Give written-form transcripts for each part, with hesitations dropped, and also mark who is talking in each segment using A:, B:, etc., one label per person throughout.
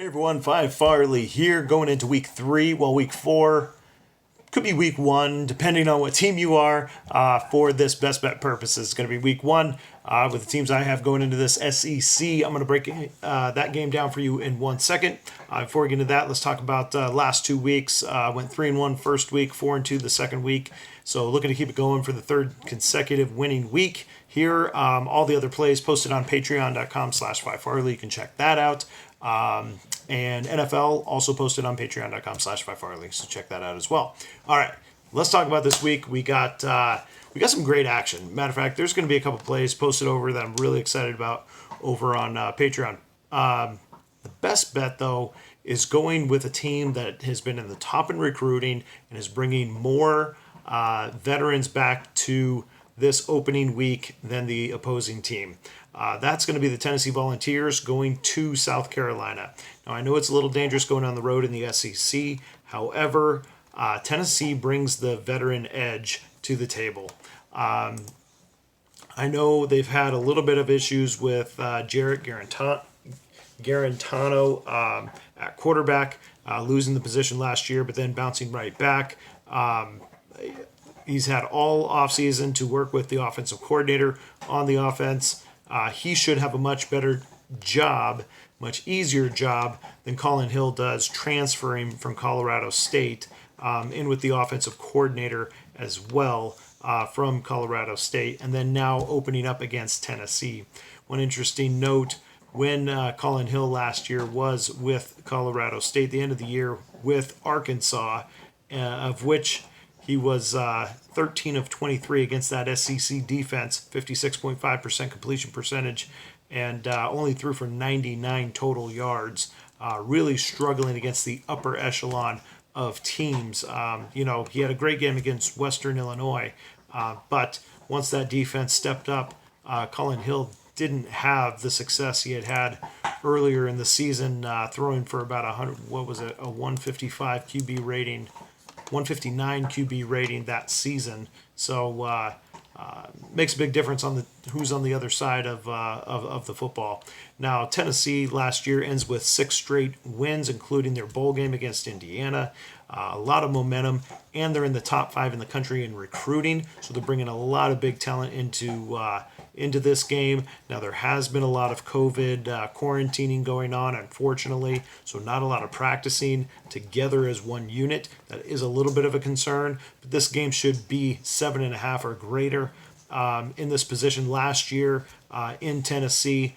A: Hey everyone, Phi Farley here, going into week 3, week 4, could be week 1, depending on what team you are. For this best bet purposes, it's going to be week 1 with the teams I have going into this SEC. I'm going to break that game down for you in 1 second. Before we get into that, let's talk about last 2 weeks. Went 3-1 first week, 4-2 the second week. So looking to keep it going for the third consecutive winning week here. All the other plays posted on patreon.com/PhiFarley. You can check that out. And NFL also posted on patreon.com/PhiFarley. So check that out as well. All right, let's talk about this week. We got some great action. Matter of fact, there's going to be a couple plays posted over that I'm really excited about over on Patreon. The best bet, though, is going with a team that has been in the top in recruiting and is bringing more veterans back to this opening week than the opposing team. That's going to be the Tennessee Volunteers going to South Carolina. Now, I know it's a little dangerous going on the road in the SEC. However, Tennessee brings the veteran edge to the table. I know they've had a little bit of issues with Jarrett Garantano at quarterback, losing the position last year, but then bouncing right back. He's had all offseason to work with the offensive coordinator on the offense. He should have a much better job, much easier job than Colin Hill does transferring from Colorado State in with the offensive coordinator as well from Colorado State, and then now opening up against Tennessee. One interesting note, when Colin Hill last year was with Colorado State, the end of the year with Arkansas, of which he was 13 of 23 against that SEC defense, 56.5% completion percentage, and only threw for 99 total yards. Really struggling against the upper echelon of teams. He had a great game against Western Illinois, but once that defense stepped up, Colin Hill didn't have the success he had earlier in the season, throwing for about a 155 QB rating. 159 QB rating that season, so makes a big difference on who's on the other side of the football. Now, Tennessee last year ends with 6 straight wins, including their bowl game against Indiana. A lot of momentum, and they're in the top 5 in the country in recruiting, so they're bringing a lot of big talent into this game. Now, there has been a lot of COVID quarantining going on, unfortunately, so not a lot of practicing together as one unit. That is a little bit of a concern, but this game should be 7.5 or greater. In this position last year in Tennessee,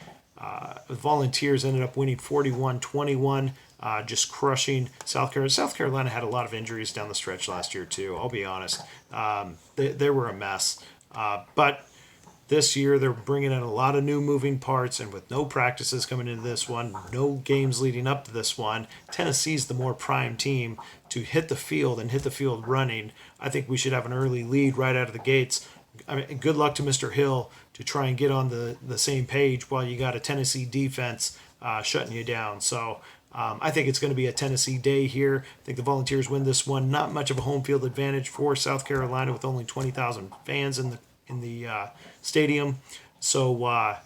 A: the Volunteers ended up winning 41-21, just crushing South Carolina. South Carolina had a lot of injuries down the stretch last year, too, I'll be honest. They were a mess. But this year, they're bringing in a lot of new moving parts, and with no practices coming into this one, no games leading up to this one, Tennessee's the more prime team to hit the field and hit the field running. I think we should have an early lead right out of the gates. I mean, good luck to Mr. Hill to try and get on the same page while you got a Tennessee defense shutting you down. So I think it's going to be a Tennessee day here. I think the Volunteers win this one. Not much of a home field advantage for South Carolina with only 20,000 fans in the stadium. So,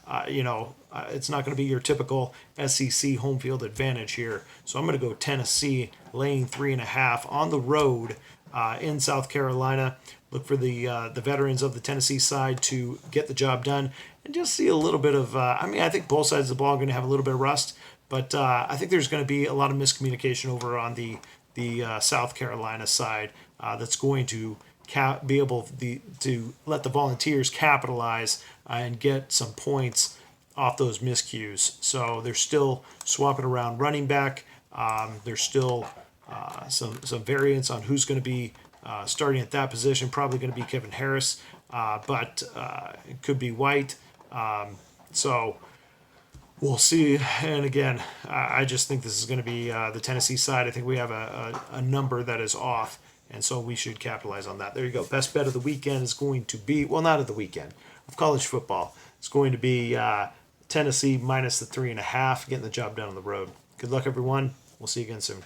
A: it's not going to be your typical SEC home field advantage here. So I'm going to go Tennessee laying 3.5 on the road in South Carolina. Look for the veterans of the Tennessee side to get the job done and just see a little bit of, I think both sides of the ball are going to have a little bit of rust, but I think there's going to be a lot of miscommunication over on the South Carolina side that's going to be able to let the Volunteers capitalize and get some points off those miscues. So they're still swapping around running back. There's still some variance on who's going to be starting at that position. Probably going to be Kevin Harris, but it could be White. So we'll see. And again, I just think this is going to be the Tennessee side. I think we have a number that is off, and so we should capitalize on that. There you go. Best bet of the weekend is going to be, well, not of the weekend, of college football. It's going to be Tennessee minus the 3.5, getting the job done on the road. Good luck, everyone. We'll see you again soon.